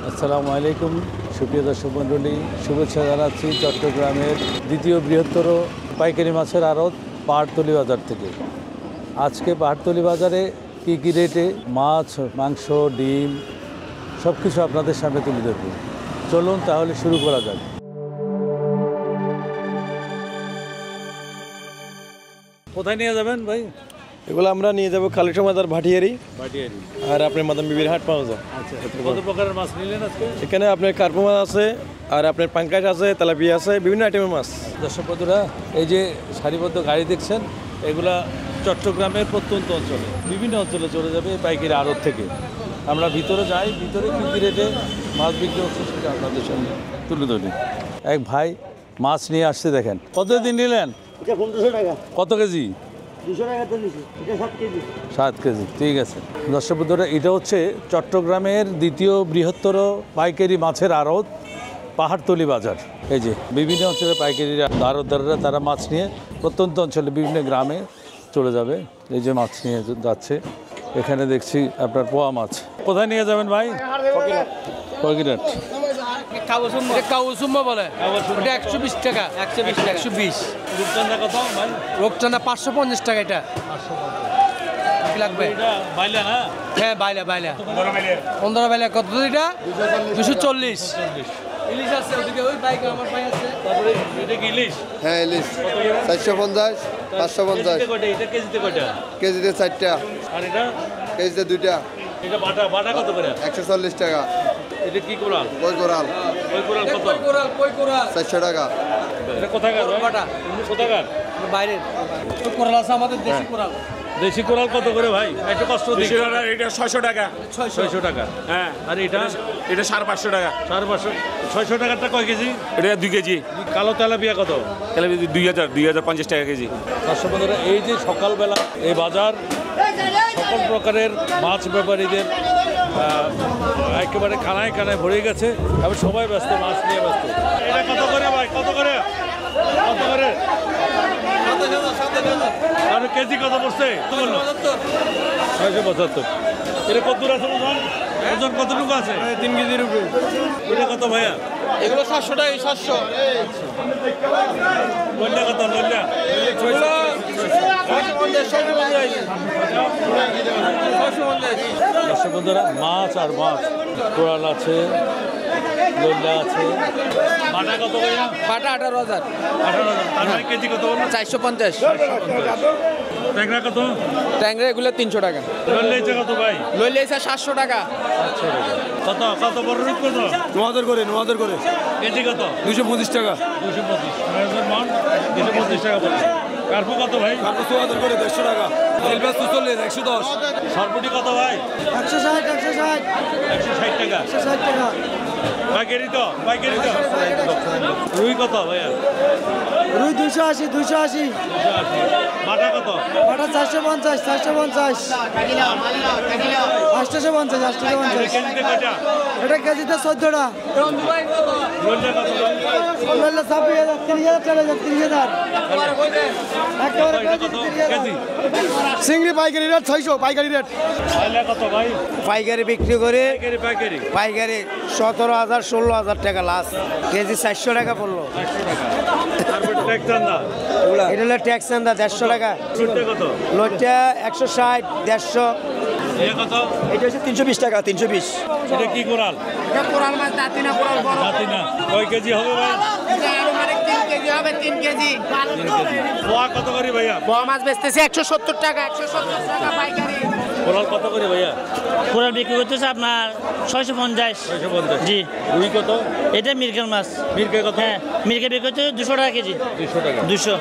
আসসালামু আলাইকুম সুপ্রিয় দর্শক মণ্ডলী, শুভেচ্ছা জানাচ্ছি চট্টগ্রামের দ্বিতীয় বৃহত্তর পাইকারি মাছের আড়ত পাহাড়তলী বাজার থেকে। আজকে পাহাড়তলী বাজারে কী কী রেটে মাছ, মাংস, ডিম সব কিছু আপনাদের সামনে তুলে ধরব। চলুন তাহলে শুরু করা যাক। কোথায় নিয়ে যাবেন ভাই? এগুলো আমরা নিয়ে যাবো খালিশা মাদার ভাটিয়ারি আর আপনার মাদাম বিবির হাট পাওয়া যায়। আচ্ছা, কত প্রকারের মাছ নিলেন আজকে? এখানে আপনার কার্পো মাছ আছে আর আপনার পাঙ্কাশ আছে, তেলাপিয়া আছে, বিভিন্ন আইটেমের মাছ। দর্শক বন্ধুরা, এই যে সারিবদ্ধ গাড়ি দেখছেন, এগুলা চট্টগ্রামের প্রত্যন্ত অঞ্চলে বিভিন্ন অঞ্চলে চলে যাবে পাইকারি আড়ত থেকে। আমরা ভিতরে যাই, ভিতরে কী কী রেটে মাছ বিক্রি হচ্ছে সেটা আপনাদের সামনে তুলে ধরি। এক ভাই মাছ নিয়ে আসছে, দেখেন। কতদিন নিলেন? 1500 টাকা। কত কেজি? 200 টাকা তো নিছি, এটা 7 কেজি। 7 কেজি, ঠিক আছে। দর্শক বন্ধুরা, এটা হচ্ছে চট্টগ্রামের দ্বিতীয় বৃহত্তর পাইকারি মাছের আড়ত পাহাড়তলী বাজার। এই যে বিভিন্ন অঞ্চলে পাইকারি আড়তদাররা তারা মাছ নিয়ে প্রত্যন্ত অঞ্চলে বিভিন্ন গ্রামে চলে যাবে। এই যে মাছ নিয়ে যাচ্ছে, এখানে দেখছি আপনার পোয়া মাছ। কোথায় নিয়ে যাবেন ভাই? ফকিরহাট। কাউসুম্মা বলে, ওটা 120 টাকা। 120 রূপচাঁদা কত ভাই? রোগচানা 550 টাকা। এটা কি লাগবে? বাইলা না? হ্যাঁ, বাইলা 15 বাইলা। কত এটা? 240। ইলিশ আছে ওদিকে, ওই বাইক আমার ভাই আছে। তারপরে এটা কি ইলিশ? হ্যাঁ, ইলিশ 450, 550। এটা কেজিতে কয়টা? কেজিতে 4টা, আর এটা? কেজিতে 2টা। এটা বাটা কত করে? 140 টাকা। এটা কি কোরাল? কই কোরাল ওই কোরাল কত? কই কোরাল 400 টাকা। এটা কোথাকার ভাই? বাটা কোথাকার? বাইরের ওই কোরাল আছে, আমাদের দেশি কোরাল। দেশি কোরাল কত করে ভাই? একটু কষ্ট দিই। এটা 600 টাকা। 600 টাকা। হ্যাঁ, আর এটা? এটা 550 টাকা। 550। 600 টাকারটা কয় কেজি? এটা 2 কেজি। কালো তেলাপিয়া কত? তাহলে 2050 টাকা কেজি। দর্শক বন্ধুরা, এই যে সকালবেলা এই বাজার সকল প্রকারের মাছ ব্যাপারীদের একেবারে কানায় কানায় ভরে গেছে এবং সবাই ব্যস্ত, মাছ নিয়ে ব্যস্ত। এটা কত করে ভাই? কত করে? কত করে? আর কেজি কত পড়ছে? 675। এটা কত দূর আছে ওজন? ওজন কতটুকু আছে? 3 কেজির উপরে। এটা কত ভাইয়া? এগুলো 700 টাকা। 700। লইলা কত? লইলা দর্শক বন্ধুরা, মাছ আর মাছ, কোরাল আছে, লইলা আছে। বাটা কত করে? বাটা 18,000। 18,000। তার মানে কেজি কত বলুন? 450। ট্যাংরা কত? ট্যাংরা এগুলো 300 টাকা। লইলা কত ভাই? লইলে 700 টাকা। কত কত বড় রূপ কত? 9,000 করে। কেজি কত? 225 টাকা। 225 মান 225 টাকা পড়ে। কার্পো কত ভাই? 4,000 করে 150 টাকা। তেলবাস 240, 110। সরপুটি কত ভাই? 160 160 160 টাকা। 160 টাকা। পাইকারি তো? পাইকারি তো? রুই কত ভাইয়া? রুই 280 280। বাটা কত? বাটা 450 450। 850 850। কেজিতে কয়টা? এটা কেজিতে 14টা। লইলা কত? বললে 30,000 30,000 30,000। একেবারে এটা কত কেজি? চিংড়ি পাইকারি রেট 600, পাইকারি রেট। লইলা কত ভাই? পাইকারি বিক্রি করে পাইকারি পাইকারি পাইকারি 17,000 16,000 টাকা লাস্ট। কেজি 400 টাকা পড়লো। 100 টাকা। তারপর ট্যাক্স চান্দা এটা হলো ট্যাক্স চান্দা 150 টাকা। লইটা কত? লোটটা 160 150। এ কত? এটা হচ্ছে 320 টাকা 320। এটা কি কোরাল? এটা কোরাল মাছ, দাঁতি না কোরাল বড়। জাতি না। কয় কেজি হবে ভাই? এটা আরো মানে 3 কেজি হবে। 3 কেজি। পোয়া কত করে ভাইয়া? বড় মাছ বেচতেছে 170 টাকা। 170 টাকা পাইকারি। কোরাল কত করে ভাইয়া? কোরাল বিক্রি করতেছে আপনার 650। 650। জি। রুই কত? এটা মিরকেল মাছ। মিরকে কত? হ্যাঁ, মিরকেল বিক্রি করতে 200 টাকা কেজি। 200 টাকা। 200।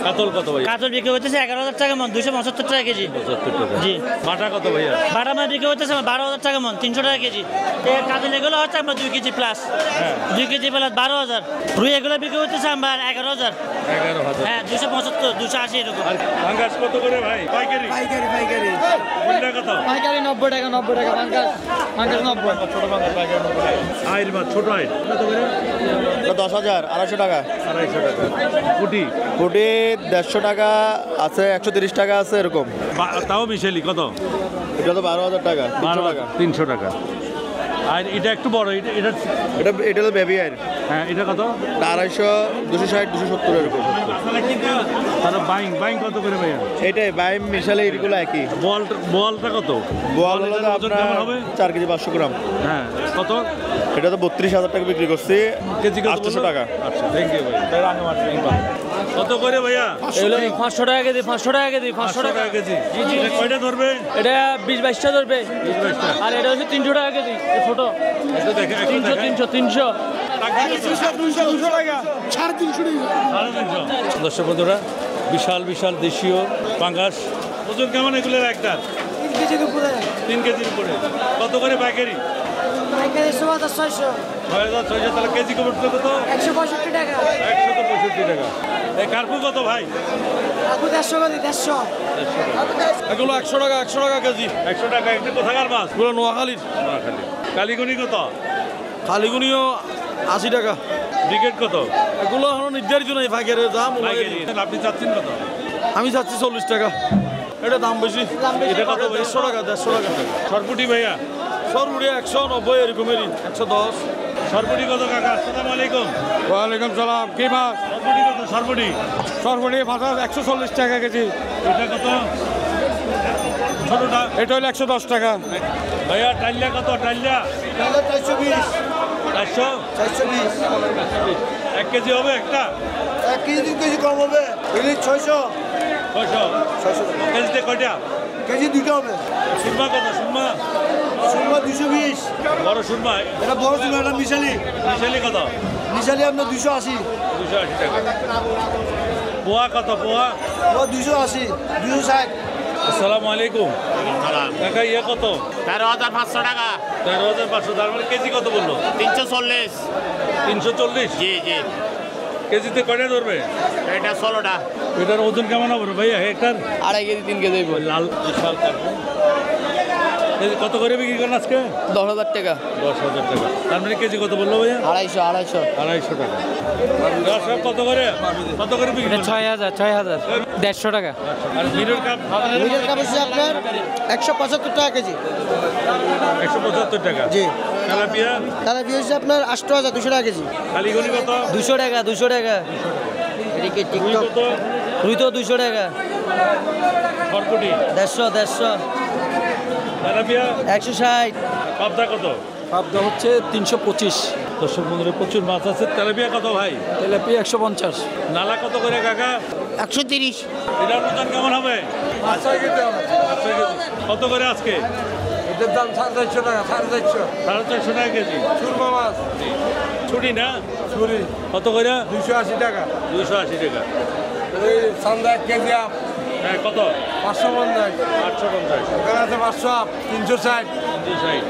কাতল কত ভাইয়া? কাতল বিক্রি করতেছে 11,000 টাকা মন, 275 টাকা কেজি। 75 টাকা। জি। বাটা কত ভাইয়া? বাটা মাছ বিক্রি করতেছে 12,000 টাকা মন, 300 টাকা কেজি। কাতল এগুলো হচ্ছে আপনার 2 কেজি প্লাস। 2 KG plus 12,000। রুই এগুলো বিক্রি করতেছে আমার 11,000। 11,000। হ্যাঁ, 275 280 এরকম। আর পাঙ্গাস কত করে ভাই? পাইকারি? পাইকারি। কোনটা কত? পাইকারি 90 টাকা 90 টাকা। পাঙ্গাস 90। ছোট পাঙ্গাস পাইকারি 90 টাকা। আইল মাছ ছোট আইল কত করে? 10,000 250 টাকা। 250 টাকা। পুটি? কোটি 150 টাকা আছে, 130 টাকা আছে, এরকম। তাও মিশেলি কত? এটা তো 12,000 টাকা, 300 টাকা। 300 টাকা। আর এটা একটু বড়, এটা এটা হলো বেবি আয়ের, হ্যাঁ এটা কত? 250, 260, 270 এরকম। তাহলে বাইং কত করে ভাইয়া? এটাই বাইম মিশালে এগুলো একই। বলটা কত? বল হলো ওজন আপনার কেমন হবে? 4 কেজি 500 গ্রাম। হ্যাঁ কত? এটা তো 32,000 টাকা বিক্রি করছি, কেজি কত? 800 টাকা। আচ্ছা থ্যাংক ইউ ভাই। কত করে ভাইয়া? এগুলো 500 টাকা কেজি, 500 টাকা কেজি, 500 টাকা কেজি। এটা কয়টা ধরবে? এটা 20-22টা ধরবে। 20-22টা। আর এটা হচ্ছে 300 টাকা কেজি, এই ছোট। এটা দেখে 300 দর্শক বন্ধুরা, বিশাল বিশাল দেশীয় পাঙ্গাস। ওজন কেমন এগুলোর একটা? 3 কেজির উপরে। কত করে পাইকারি? 6,600 6,600। তাহলে কেজি কত? 165 টাকা 165 টাকা। এই কার্পু কত ভাই? আপু 150 করে 150 এগুলো 100 টাকা, 100 টাকা কেজি। 100 টাকা। একটা কোথাকার মাছ? পুরো নোয়াখালীর। নোয়াখালী। কালীগণি কত? খালিগুনিও 80 টাকা। ব্রিগেড কত? এগুলো এখনো নির্ধারিত নাই, ভাগের দাম। পাইকারি। আপনি চাচ্ছেন কত? আমি চাচ্ছি 40 টাকা। এটা দাম বেশি। এটা কত? 150 টাকা, 150 টাকা। সরপুটি ভাইয়া? সরপুরি 190 এরকমেরই, 110। সরপুটি কত কাকা? আসসালামু আলাইকুম। ওয়ালাইকুম সালাম। কি মাছ? সরপুটি কত? সরপুটি সরপুরি 140 টাকা কেজি। এটা কত? ছোটটা? এটা হলো 110 টাকা। ভাইয়া টাইল্লা কত? টাইল্লা 420 400? 420 1 কেজি হবে একটা? 1 কেজি 2 কেজি কম হবে। ইলিশ 600 600 কেজিতে কয়টা? কেজি 2টা হবে। সুরমা কত? সুরমা সুরমা 220। বড় সুরমা এটা বড় সুরমা, এটা মিশালি। মিশালি কত? মিশালি আপনার 280। 280 টাকা। পোয়া কত? পোয়া ও 280 260। আসসালামু আলাইকুম কাকা। ইয়ে কত? 13,500 টাকা। 13,500। তার মানে কেজি কত বললো? 340। 340। জি জি। কেজিতে কয়টা ধরবে? এটা 16টা। এটার ওজন কেমন হবে ভাইয়া? একটার 2.5 কেজি 3 কেজি। লাল বিশাল কার্পু। কত করে বিক্রি করেন আজকে? 10,000 টাকা। 10,000 টাকা। তার মানে কেজি কত বললো ভাইয়া? 250 250 টাকা। সব কত করে? কত করে বিক্রি করেন? 6,000 150 টাকা। আর মিরর কাপ? মিডল কাপ হচ্ছে আপনার 175 টাকা কেজি। 175 টাকা। জি। তেলাপিয়া? তাহলে বিয়ে হচ্ছে আপনার 8,200 টাকা কেজি। কালীগণি কত? 200 টাকা, 200 টাকা। এদিকে রুই টিকটক কত? রুই তো 200 টাকা। খড়কুটি? 150 তেলাপিয়া? 160। পাবদা কত? পাবদা হচ্ছে 325। দর্শক বন্ধুরা, প্রচুর মাছ আছে। তেলাপিয়া কত ভাই? তেলাপিয়া 150। নালা কত করে কাকা? 130। এটার ওজন কেমন হবে? আচ্ছা কেজি। কত করে আজকে? এটার দাম 450 টাকা, 450। 450 টাকা কেজি। সুরমা মাছ ছুটি না? ছুরি কত করে? 280 টাকা। 280 টাকা। এই সান্দা 1 কেজি আপ হ্যাঁ কত? 550। 850। এখানে আছে 500 আপ 360। 260।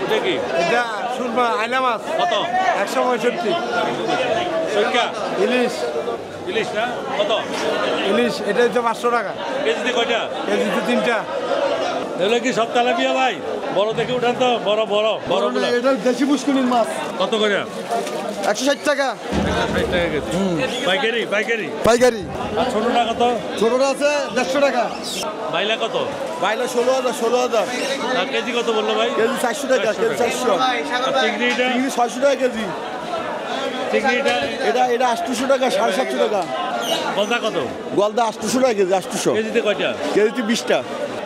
এটা কি? এটা সুরমা আইলা মাছ কত? 165। সৈকা? ইলিশ ইলিশ না? কত? ইলিশ এটা হচ্ছে 500 টাকা কেজিতে কয়টা? কেজিতে 3টা। এগুলো কি সব তেলাপিয়া ভাই? বড় দেখে উঠান তো, বড় বড় বড়গুলো। এটা দেশি পুষ্কুনির মাছ। কত করে? 160 টাকা 160 টাকা কেজি। পাইকারি? পাইকারি। পাইকারি। আর ছোটটা কত? ছোটটা আছে 150 টাকা। বাইলা কত? বাইলা 16,000 আর কেজি কত বললো ভাই? কেজি 400 টাকা, কেজি 400। আর চিংড়িটা? চিংড়ি 600 টাকা কেজি। চিংড়িটা? এটা 800 টাকা, 750 টাকা। গলদা কত? গোয়ালদা 800 টাকা কেজি, 800। কেজিতে কয়টা? কেজিতে 20টা।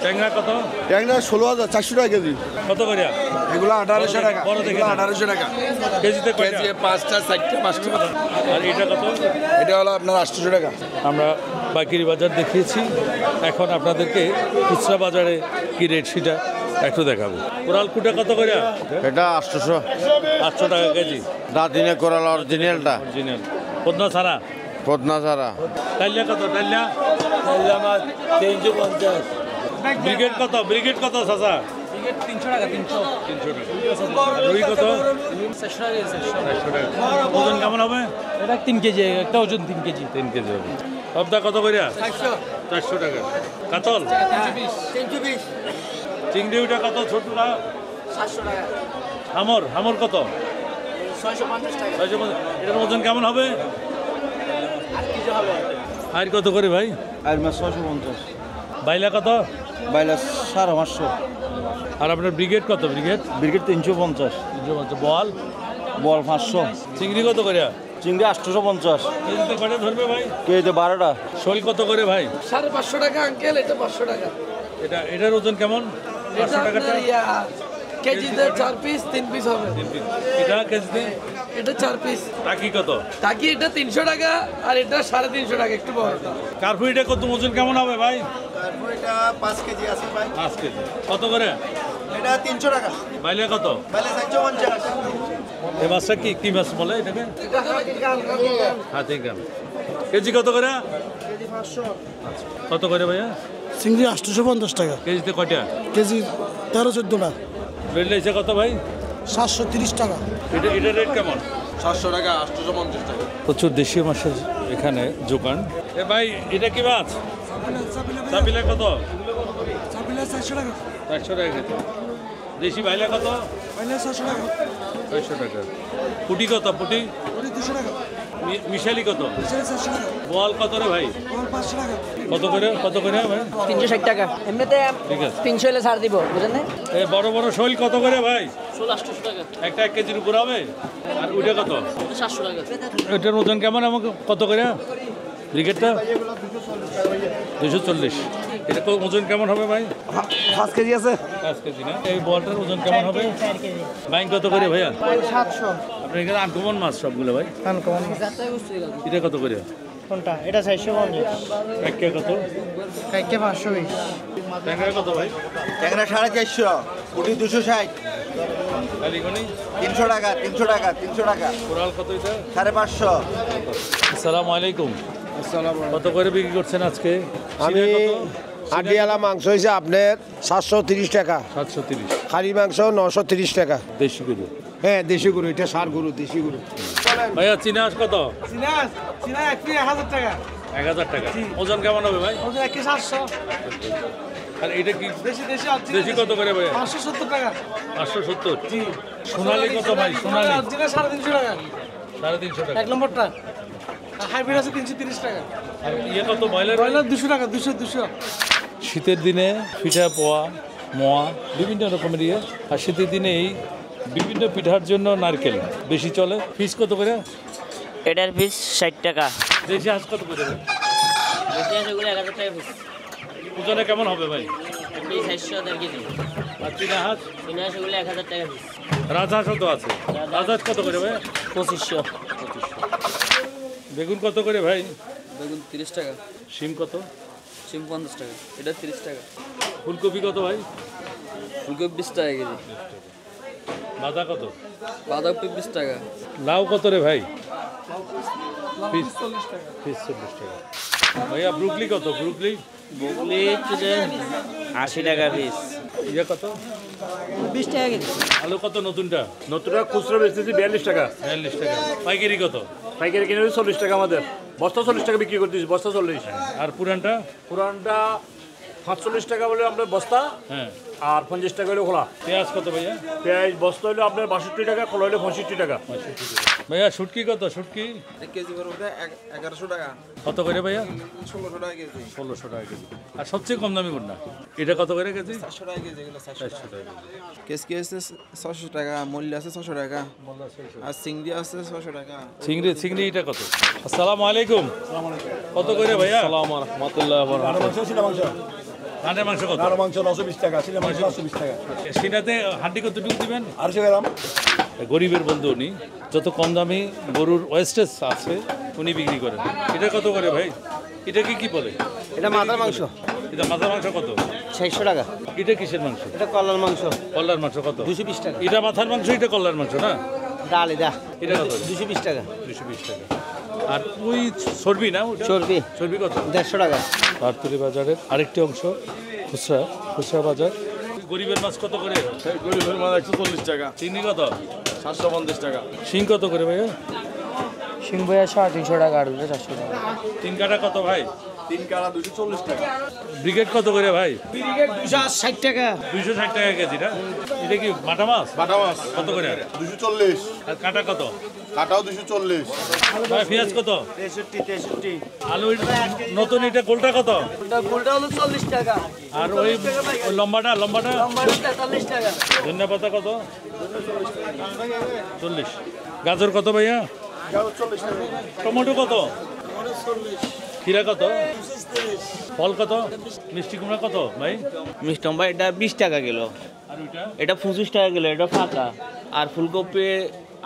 ট্যাংরা কত? ট্যাংরা 16,400 টাকা কেজি। কত করে? এগুলো 1800 টাকা। বড় দেখে? 1800 টাকা। কেজিতে কয়টা? 5টা 4টা 5টা। আর এটা কত? এটা হলো আপনার 800 টাকা। আমরা পাইকারি বাজার দেখিয়েছি, এখন আপনাদেরকে খুচরা বাজারে কি রেট সেটা একটু দেখাবো। কোরাল কুটা কত করে? এটা 800। 800 টাকা কেজি। দাদিনে কোরাল অরিজিনালটা, অরিজিনাল পদ্মা ছাড়া। পদনা ছাড়া। টাইল্লা কত? টাইল্লা? 350। ব্রিগেড কত? ব্রিগেড কত চাচা? 300 টাকা, 300 আর রুই কত? 400 টাকা, 400 টাকা। ওজন কেমন হবে? এটা 3 কেজি, একটা ওজন 3 কেজি। 3 কেজি হবে। পাবদা কত করে? 400 টাকা। কাতল? 320। চিংড়ি ওইটা কত? ছোটটা? 700 টাকা। হামর? হামর কত? 650 টাকা। 650। এটার ওজন কেমন হবে? 8 কেজি হবে। আর কত করে ভাই? আর মাছ 650। বাইলা কত? বাইলা 550। আর আপনার ব্রিগেড কত ব্রিগেড? ব্রিগেড 350, বল বল 500, চিংড়ি কত করে? চিংড়ি 850, কেজিতে কটা ধরবে ভাই? কেজিতে 12টা। শোল কত করে ভাই? 550 টাকা আঙ্কেল, এটা 500 টাকা। এটার ওজন কেমন? 500 টাকাটা কেজিতে 4 পিস 3 পিস হবে। এটা কেজিতে? এটা 4 পিস। টাকি কত? টাকি এটা 300 টাকা আর এটা 350 টাকা, একটু বড়টা। কার্পুইটা কত ওজন কেমন হবে ভাই? এটা 5 কেজি আছে ভাই। 5 কেজি কত করে? এটা 300 টাকা। বাইলে কত? তাহলে 450। এই মাছটা কি মাছ বলে এটাকে? হাতি গান। কেজি কত করে? কেজি 500। আচ্ছা কত করে ভাইয়া? চিংড়ি 850 টাকা কেজিতে কয়টা? কেজি, 13-14টা। বেলটাইছে কত ভাই? 730 টাকা। এটা রেট কেমন? 700 টাকা, 850 টাকা। প্রচুর দেশীয় মাছের এখানে দোকান। এ ভাই এটা কি মাছ? চাপিলা কত? 400 টাকা। 400 টাকা কেজি। দেশি বাইলা কত? 600 টাকা। 600 টাকা। পুটি কত? পুটি 200 টাকা। মিশালি কত? 400 টাকা। বল কত রে ভাই? 500 টাকা। কত করে ভাই? 360 টাকা। এমনিতে ঠিক আছে। 300 হলে ছাড় দিব, বুঝলেন না? এই বড় বড় শৈল কত করে ভাই? 800 টাকা। একটা 1 কেজির উপর হবে? আর ওইটা কত? 700 টাকা। এটার ওজন কেমন আমাকে কত করে? ব্রিগেডটা 240। এটা ওজন কেমন হবে ভাই? 5 কেজি আছে। 5 কেজি না? এই বলটার ওজন কেমন হবে? বাইং কত করে ভাইয়া? 700। আপনার এখানে আনকমন মাছ সবগুলো ভাই। আনকমন। এটা কত করে? কোনটা? এটা 450। একটা কত? কাইকে 520। ট্যাংরা কত ভাই? ট্যাংরা 450, পুটি 260, কালীগণি 300 টাকা, 300 টাকা, 300 টাকা, কোরাল কত এটা? 550। আসসালামু আলাইকুম। কত করে বিক্রি করছেন আজকে? আমি সিনা কত? হাডিয়ালা মাংস হয়েছে আপনার 730 টাকা। 730। খারি মাংস 930 টাকা। দেশি গরু। হ্যাঁ, দেশি গরু, এটা সার গরু, দেশি গরু। ভাইয়া চিনা হাঁস কত? চিনা 1000 টাকা। 1000 টাকা। ওজন কেমন হবে ভাই? ওদের 700। আর এটা কি দেশি দেশি দেশি কত করে ভাইয়া? 570 টাকা। 570। সোনালি কত ভাই? সোনালি 350 টাকা। 350 টাকা। এক নম্বরটা। হাইব্রিড আছে 330 টাকা। আর ইয়ে কত ব্রয়লার? ব্রয়লার 200 টাকা, 200। শীতের দিনে পিঠা পোয়া মোয়া বিভিন্ন রকমের ইয়ে। আর শীতের দিনে এই বিভিন্ন পিঠার জন্য নারকেল বেশি চলে। ফিস কত করে? এটার পিস 60 টাকা। দেশি হাঁস কত করে? দেশি হাঁসগুলো 1000 টাকা পিস। ওজনে কেমন হবে ভাই? এমনি 400 কেজি। আর চীনা হাঁস? চীনা হাঁসগুলো 1000 টাকা পিস। রাজহাঁসও তো আছে। রাজহাঁস কত করে ভাই? 2500। বেগুন কত করে ভাই? বেগুন 30 টাকা। শিম কত? সিম 50 টাকা। এটা 30 টাকা। ফুলকপি কত ভাই? ফুলকপি 20 টাকা কেজি। বাঁধা কত? বাঁধাকপি 20 টাকা। লাউ কত রে ভাই? পিস 40 টাকা। ভাইয়া ব্রুকলি কত? ব্রুকলি বুগলি হচ্ছে যে 80 টাকা পিস। ইয়ে কত? 20 টাকা কেজি। আলু কত নতুনটা? নতুনটা খুচরো বেচতেছি 42 টাকা। 42 টাকা। পাইকারি কত? পাইকারি কিনে 40 টাকা আমাদের। বস্তা 40 টাকা বিক্রি করতেছি, বস্তা 40। আর পুরানটা? পুরানটা 45 টাকা বলে আপনার বস্তা, হ্যাঁ। আর 50 টাকা হলে খোলা। পেঁয়াজ কত ভাইয়া? পেঁয়াজ বস্তা হলে আপনার 62 টাকা, খোলা হলে 65 টাকা। ভাইয়া শুটকি কত? শুটকি কেজি করে 1100 টাকা। কত করে ভাইয়া? 1600 টাকা কেজি। 1600 টাকা কেজি। আর সবচেয়ে কম দামি কোনটা? এটা কত করে কেজি? 400 টাকা কেজি, এগুলো 400 400 টাকা কেজি। কেজি আছে 600 টাকা, মূল্য আছে 600 টাকা, আর চিংড়ি আছে 600 টাকা। চিংড়ি এটা কত? আসসালামু আলাইকুম। কত করে ভাইয়া? আসসালামু আলাইকুম ওয়া রাহমাতুল্লাহি ওয়া বারাকাতুহু। হাঁড়ের মাংস কত? মাংস 920 টাকা, সিনা মাংস 920 টাকা। সিনাতে হাঁডি কতটুকু দিবেন? 800 গ্রাম। গরিবের বন্ধু উনি, যত কম দামি গরুর ওয়েস্টেজ আছে উনি বিক্রি করেন। এটা কত করে ভাই? এটা কি বলে? এটা মাথার মাংস। এটা মাথার মাংস কত? 600 টাকা। এটা কিসের মাংস? এটা কলার মাংস। কল্লার মাংস কত? 220 টাকা। এটা মাথার মাংস, এটা কল্লার মাংস না? ডাল এটা এটা কত? 220 টাকা। 220 টাকা। আর ওই চর্বি না? চর্বি চর্বি কত? 150 টাকা। পাহাড়তলি বাজারের আরেকটি অংশ খুচরা বাজার। গরিবের মাছ কত করে? গরিবের মাছ 140 টাকা। চিংড়ি কত? 750 টাকা। শিং কত করে ভাইয়া? সিম ভাইয়া 350 টাকা, আর 400 টাকা। 3 কাটা কত ভাই? 3 কাড়া 240 টাকা। ব্রিগেড কত করে ভাই? 260 টাকা। 260 টাকা কেজি না? এটা কি বাটা মাছ? বাটা মাছ কত করে? 240, আর কাটা কত? কাটাও 240। ভাই পেঁয়াজ কত? 63 আলু নতুন এটা গোলটা কত? ফুলটা হলো 40 টাকা। আর ওই লম্বাটা লম্বাটা 40 টাকা। ধনিয়া পাতা কত? 40। গাজর কত ভাইয়া? টমেটো কত? খিরা কত? ফল কত? মিষ্টি কুমড়া কত ভাই? মিষ্টি ভাই এটা 20 টাকা কিলো, আর ওইটা এটা 25 টাকা কিলো, এটা ফাঁকা। আর ফুলকপি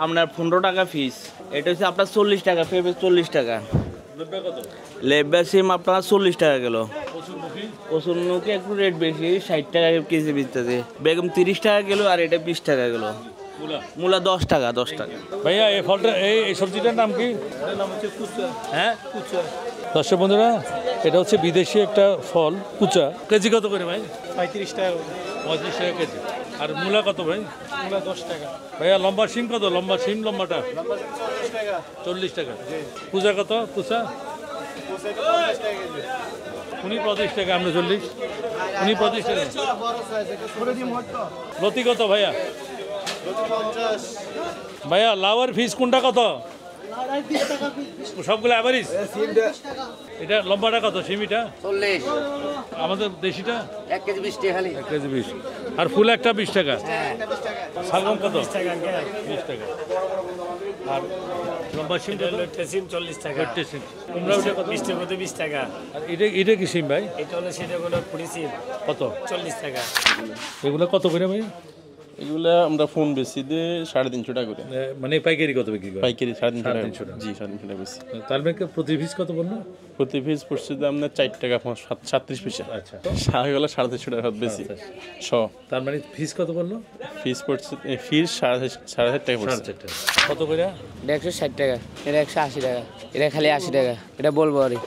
আপনার 15 টাকা পিস, এটা হচ্ছে আপনার 40 টাকা, পেঁপে 40 টাকা, লোডটা কত? লেবুয়া সিম আপনার 40 টাকা কিলো, কচুরমুখী কচুরমুখী একটু রেট বেশি, 60 টাকা কেজি বেচতেছে, বেগম 30 টাকা কিলো, আর এটা 20 টাকা কিলো, মূলা মূলা 10 টাকা 10 টাকা। ভাইয়া এই ফলটা এই সবজিটার নাম কি? হ্যাঁ দর্শক বন্ধুরা, এটা হচ্ছে বিদেশি একটা ফল কুচা। কেজি কত করে ভাই? 35 টাকা। 35 টাকা কেজি। আর মূলা কত ভাই? মূলা 10 টাকা। ভাইয়া লম্বা সিম কত? লম্বা সিম লম্বাটা 40 টাকা। 40 টাকা। পূজা কত? পূজা 50 টাকা কেজি। উনি 25 টাকা, আমরা 40, উনি 25 টাকা। বড় সাইজ এটা করে দিম হয়তো। লতি কত ভাইয়া? 50। ভাইয়া লাউয়ের ফিস কোনটা কত? সবগুলো অ্যাভারেজ। এটা লম্বাটা কত? সিমিটা 40। আমাদের দেশিটা 1 কেজি 20 টাকা খালি। 1 কেজি 20। আর ফুল একটা 20 টাকা। শালগম কত? 20 টাকা। আর লম্বা সিম কত? সিম 40 টাকা। সিম কুমড়া ওটা কত? 20 টাকা 20 টাকা। আর এটা কি সিম ভাই? এটা হলো সেটা হলো পুরি সিম কত? 40 টাকা। এগুলো কত করে ভাই? এগুলো আমরা ফোন বেশি দিয়ে 350 টাকা করে, মানে পাইকারি কত বিক্রি করে? পাইকারি 350 টাকা। 350 টাকা। জি 350 টাকা বেশি। তার মানে প্রতি পিস কত বললো? প্রতি পিস পড়ছে যে আপনার 4 টাকা 37 পয়সা। আচ্ছা, শাকগুলো 350 টাকা বেশি। তার মানে ফিস কত বললো? ফিস পড়ছে, ফিস 4.5 টাকা পড়ছে। 4.5 টাকা। কত করে? এটা 160 টাকা, এটা 180 টাকা, এটা খালি 80 টাকা, এটা বলবো আরে।